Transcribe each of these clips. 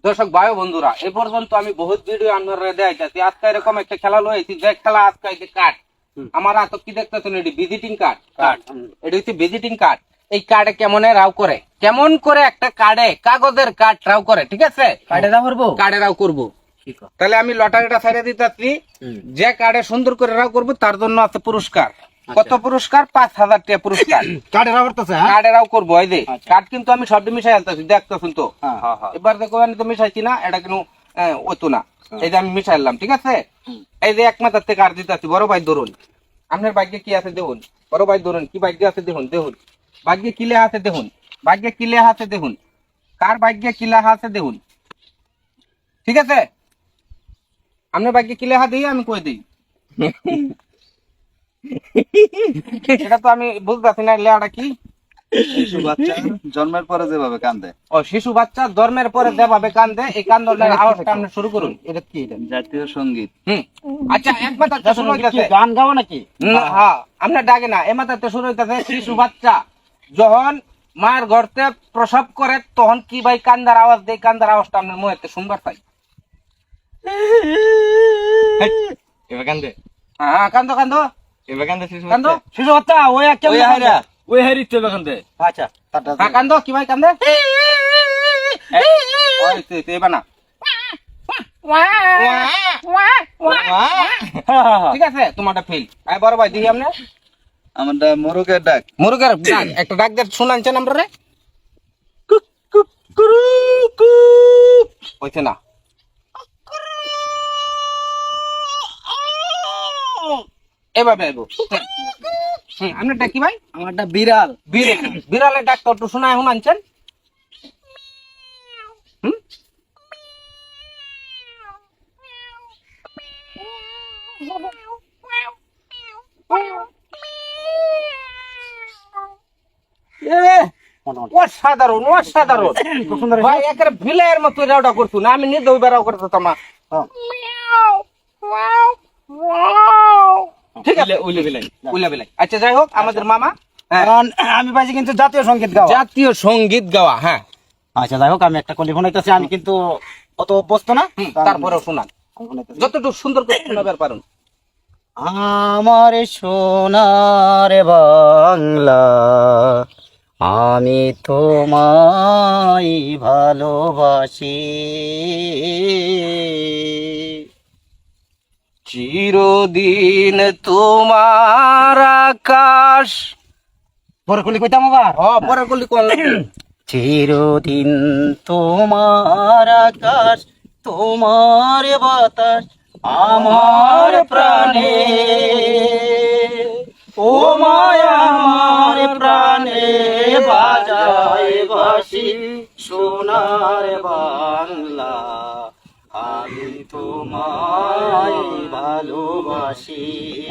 দর্শক ভাই ও বন্ধুরা, এই পর্যন্ত আমি বহুত ভিডিও আপনারা দেখাইতেছি। আজকে এরকম একটা খেলা লয়েছি, যে খেলা আজকে এই যে কার্ড, আমার হাতে কি দেখতেছেন, এটি ভিজিটিং কার্ড। এটা হচ্ছে ভিজিটিং কার্ড। এই কার্ডে কেমন রাও করে, কেমন করে একটা কার্ডে, কাগজের কার্ড রাও করে, ঠিক আছে? কার্ডে রাও করবো, কার্ডে রাও করবো। তাহলে আমি লটারিটা ছাড়িয়ে দিতেছি, যে কার্ডে সুন্দর করে রাও করবো তার জন্য আছে পুরস্কার। কত পুরস্কার? 5,000 টাকা পুরস্কার। কার্ডে রাও করতেছে, কার্ডে রাও করবো। এই যে কার্ড কিন্তু আমি সব মিশাই আনতেছি, দেখতেছেন তো। এবার দেখো আমি তো মিশাইছি না, এটা কিন্তু ওতো না। এই যে আমি মিশাইলাম, ঠিক আছে? এই যে এক মাথার থেকে কার্ড দিতেছি। বড় ভাই ধরুন, আপনার ভাগ্যে কি আছে দেখুন। বড় ভাই ধরুন, কি ভাগ্যে আছে দেখুন। দেখুন ভাগ্যে কি লেখা আছে দেখুন, ভাগ্যে কি লেখা আছে দেখুন, কার ভাগ্যে কি লেখা আছে দেখুন, ঠিক আছে? আপনার ভাগ্যে কি লেখা দিই আমি কই দিই। এটা তো আমি বুঝতে পারছি না, লেখাটা কি? শিশু বাচ্চা জন্মের পরে যেভাবে কান্দে, ও শিশু বাচ্চা জন্মের পরে যেভাবে কান্দে, এই কান্দনের আওয়াজটা আপনি শুরু করুন। এটা কি? এটা জাতীয় সঙ্গীত। আচ্ছা, এক মাথাতে শুরু হইতাছে। গান গাওয়া নাকি? হ্যাঁ, আপনার ডাকে না, এ মাথাতে শুরু হইতাছে। শিশু বাচ্চা যখন মার গর্তে প্রসব করে তখন কি ভাই কান্দার আওয়াজ দেয়, কান্দার আওয়াজটা আপনার মুখেতে শুনবার পাই। এবার কান্দে, হ্যাঁ, কান্দো কান্দো এবার কান্দে শিশু কান্দো। বাচ্চা। শিশু বাচ্চা ওই কেমন হাইরা, ওই হাইরি তো এবার কান্দে। আচ্ছা হ্যাঁ, কান্দো। কি ভাই কান্দে? এবার না, ঠিক আছে, তোমারটা ফেল। বড় ভাই দেখি আপনি আমারটা মোরগের ডাক। মুরগের ডাক, একটা ডাক দিয়ে শুনাচ্ছেন আমরা রে। হইছে না, এভাবে আইবো। আপনারটা কি ভাই? আমারটা বিড়াল। বিড়ালের ডাকটা একটু শোনায় শুনাচ্ছেন। অসাধারণ অসাধারণ ভাই, একের ভিলের মতো রাওটা করছো না, আমি নিজে ওইবার করতাম না। ঠিক আছে, উইলা বিলাই। আচ্ছা, যাই হোক, আমাদের মামা আমি পাইছি কিন্তু জাতীয় সঙ্গীত গাওয়া। জাতীয় সঙ্গীত গাওয়া। হ্যাঁ, আচ্ছা যাই হোক, আমি একটা টেলিফোন হইতেছি, আমি কিন্তু অত অভ্যস্ত না। তারপরেও শোনান, যতটুকু সুন্দর করে শোনাবার পারুন। আমার সোনার বাংলা, আমি তোমায় ভালোবাসি, চিরদিন তোমার আকাশ। পরে কলি কইতাম আবার। পরে করলি কোন চিরদিন তোমার আকাশ, তোমার বাতাস আমার প্রাণে, ও মায়া আমার প্রাণে বাজায় বাঁশি, সোনার বাংলা, আমি তোমায় ভালোবাসি।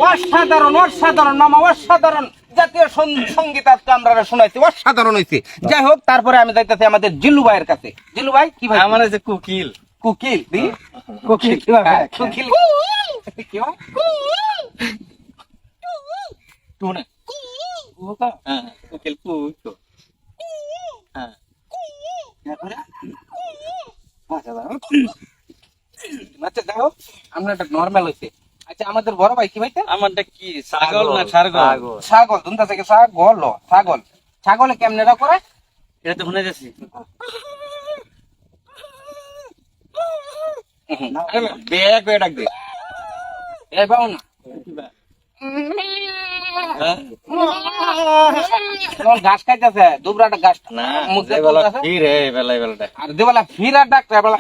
অসাধারণ অসাধারণ মামা, অসাধারণ জাতীয় সঙ্গীত আজকে আমরা শোনাইছি, অসাধারণ হয়েছে। যাই হোক, তারপরে আমি যাইতেছি আমাদের জিল্লু ভাইয়ের কাছে। জিল্লু ভাই, কি ভাই? আমার যে কুকিল, কুকিল দি, কুকিল কিভাবে? কুকিল কি হয়? টুনা হ্যাঁ, কুকিল কুকো হ্যাঁ। আচ্ছা, যাই হোক, আমরা একটা নর্মাল হয়েছে। আচ্ছা, আমাদের বড় ভাই কি ভাই? আমারটা কি ছাগল না ছাগল? ছাগল দুনটা থেকে ছাগল, ছাগল ছাগলে কেমনেটা করে? এটা তো শুনে যাচ্ছি। বেগ বেগ ডাক দে। এবাও না, ঘাস খাইতেছে, দুবরাটা ঘাস না মুখ দিয়ে বেলা তুলতাছে। কি রে বেলা বেলাটা। আর দেবেলা ফিরার ডাক্তার বেলা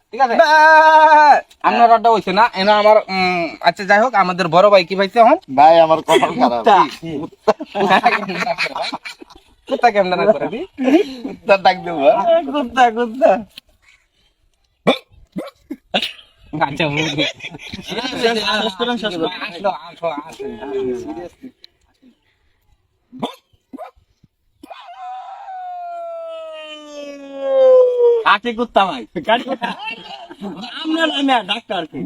ঠিক আছে, আপনার আড্ডা হয়েছে না এনা আমার। আচ্ছা, যাই হোক, আমাদের বড় ভাই কি পাইছে এখন? ভাই আমার কপাল খারাপ। কুত্তা কেমন না করে দি, কুত্তা ডাক দেবো। কুত্তা কুত্তা। আচ্ছা, আসলো আসো আসো। কাকে কুত্তা ভাই? আপনার আমি ডাক্তার কি?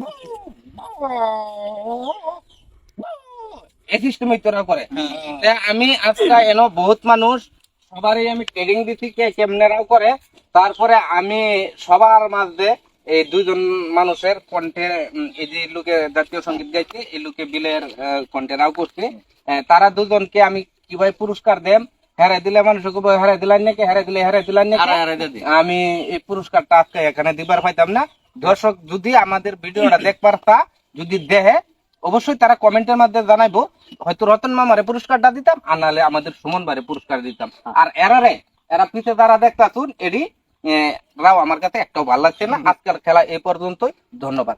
এই সিস্টেমে তোরা করে। আমি আজকে এনো বহুত মানুষ সবারই আমি ট্রেনিং দিছি কে কেমনে রাও করে। তারপরে আমি সবার মাঝে এই দুইজন মানুষের কণ্ঠে এই যে লোকে জাতীয় সঙ্গীত গাইছে, এই লোকে বিলের কণ্ঠে রাও করছে। তারা দুজনকে আমি কিভাবে পুরস্কার দেম, হেরাই দিলে মানুষ হেরাই দিলেন নাকি, হেরাই দিলে হেরাই দিলেন নাকি, আমি এই পুরস্কারটা আজকে এখানে দিবার পাইতাম না। দর্শক যদি আমাদের ভিডিওটা দেখবার তা যদি দেহে অবশ্যই তারা কমেন্টের মাধ্যমে জানাইবো, হয়তো রতন মামারে পুরস্কারটা দিতাম, আর নাহলে আমাদের সুমন ভাইরে পুরস্কার দিতাম। আর এরা পিছে যারা দেখতাছুন এডি রাও আমার কাছে একটাও ভালো লাগছে না। আজকের খেলা এই পর্যন্তই, ধন্যবাদ।